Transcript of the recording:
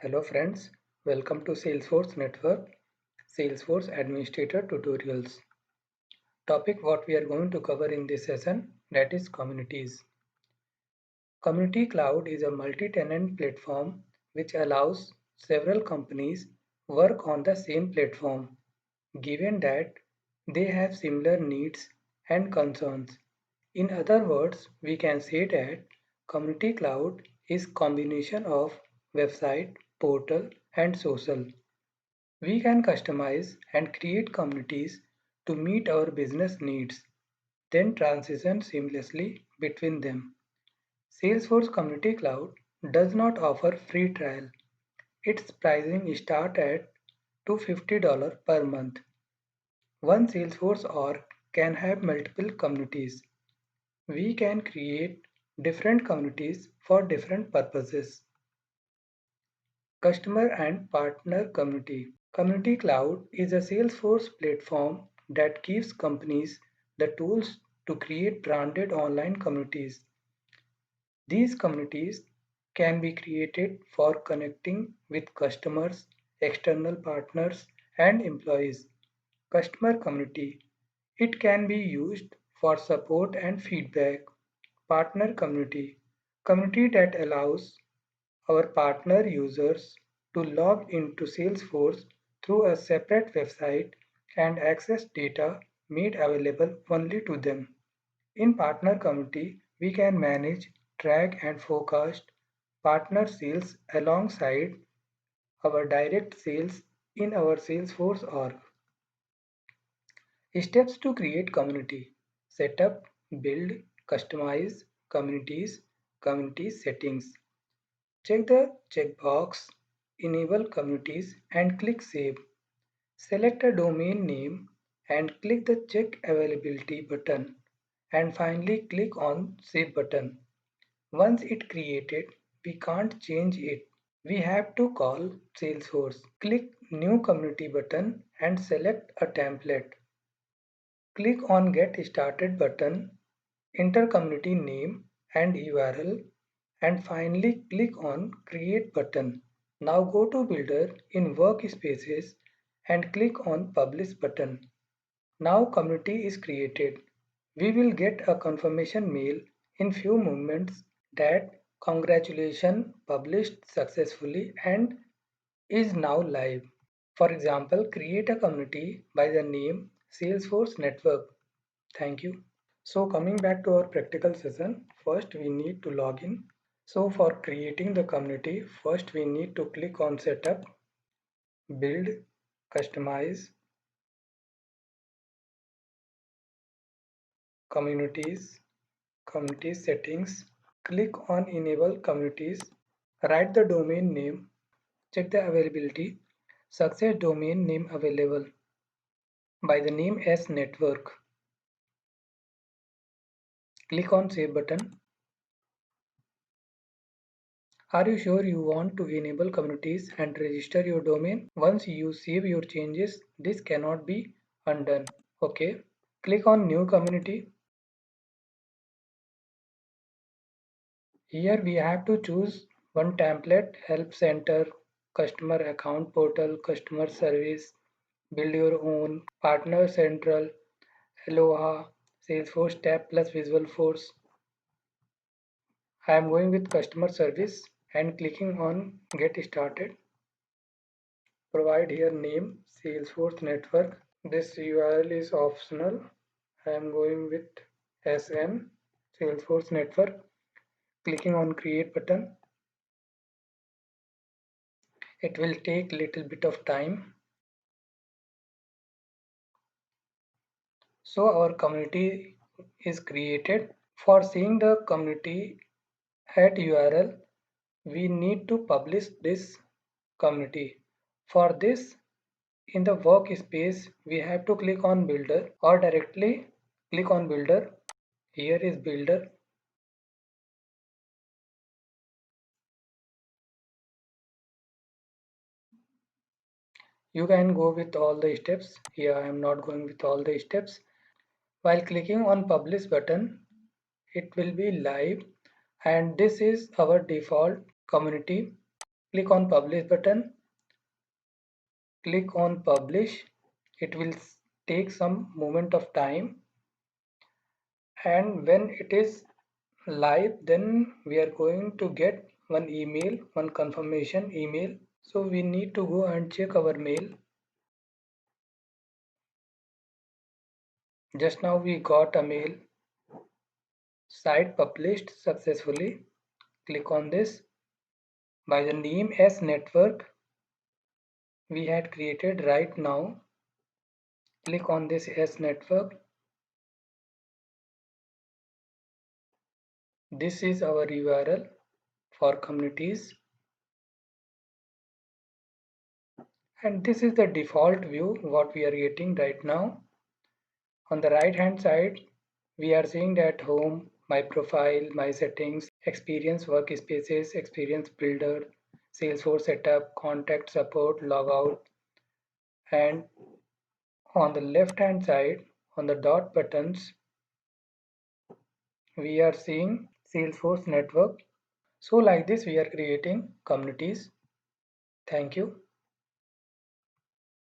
Hello friends, welcome to Salesforce Network Salesforce Administrator Tutorials. Topic what we are going to cover in this session, that is communities. Community Cloud is a multi-tenant platform which allows several companies work on the same platform given that they have similar needs and concerns. In other words, we can say that Community Cloud is combination of website, portal and social. We can customize and create communities to meet our business needs, then transition seamlessly between them. Salesforce Community Cloud does not offer free trial. Its pricing starts at $250 per month. One Salesforce org can have multiple communities. We can create different communities for different purposes. Customer and Partner Community. Community Cloud is a Salesforce platform that gives companies the tools to create branded online communities. These communities can be created for connecting with customers, external partners, and employees. Customer community. It can be used for support and feedback. Partner community. Community that allows our partner users to log into Salesforce through a separate website and access data made available only to them. In Partner Community, we can manage, track, and forecast partner sales alongside our direct sales in our Salesforce org. Steps to create community. Setup, build, customize communities, community settings. Check the checkbox Enable Communities and click Save. Select a domain name and click the Check Availability button and finally click on Save button. Once it created, we can't change it. We have to call Salesforce. Click New Community button and select a template. Click on Get Started button, enter community name and URL, and finally click on Create button. Now go to Builder in Workspaces and click on Publish button. Now community is created. We will get a confirmation mail in few moments that congratulations published successfully and is now live. For example, create a community by the name Salesforce Network. Thank you. So coming back to our practical session, first we need to log in. So for creating the community, first we need to click on Setup, Build, Customize, Communities, Community Settings. Click on Enable Communities. Write the domain name. Check the availability. Success domain name available by the name as network. Click on Save button. Are you sure you want to enable communities and register your domain? Once you save your changes, this cannot be undone. Okay. Click on New Community. Here we have to choose one template: Help Center, Customer Account Portal, Customer Service, Build Your Own, Partner Central, Aloha, Salesforce Tab plus Visual Force. I am going with Customer Service and clicking on Get Started. Provide here name Salesforce Network. This URL is optional. I am going with SM Salesforce Network. Clicking on Create button. It will take little bit of time. So our community is created. For seeing the community at URL, we need to publish this community. For this, in the workspace, we have to click on Builder or directly click on Builder. Here is Builder. You can go with all the steps. Here I am not going with all the steps. While clicking on publish button, it will be live, and this is our default community. Click on publish button, click on publish. It will take some moment of time, and when it is live, then we are going to get one email, one confirmation email. So we need to go and check our mail. Just now we got a mail, site published successfully. Click on this. By the name as network we had created right now, click on this S network. This is our URL for communities, and this is the default view what we are getting right now. On the right hand side we are seeing that home, my profile, my settings, experience workspaces, experience builder, Salesforce setup, contact support, logout, and on the left hand side on the dot buttons we are seeing Salesforce network. So like this we are creating communities. Thank you.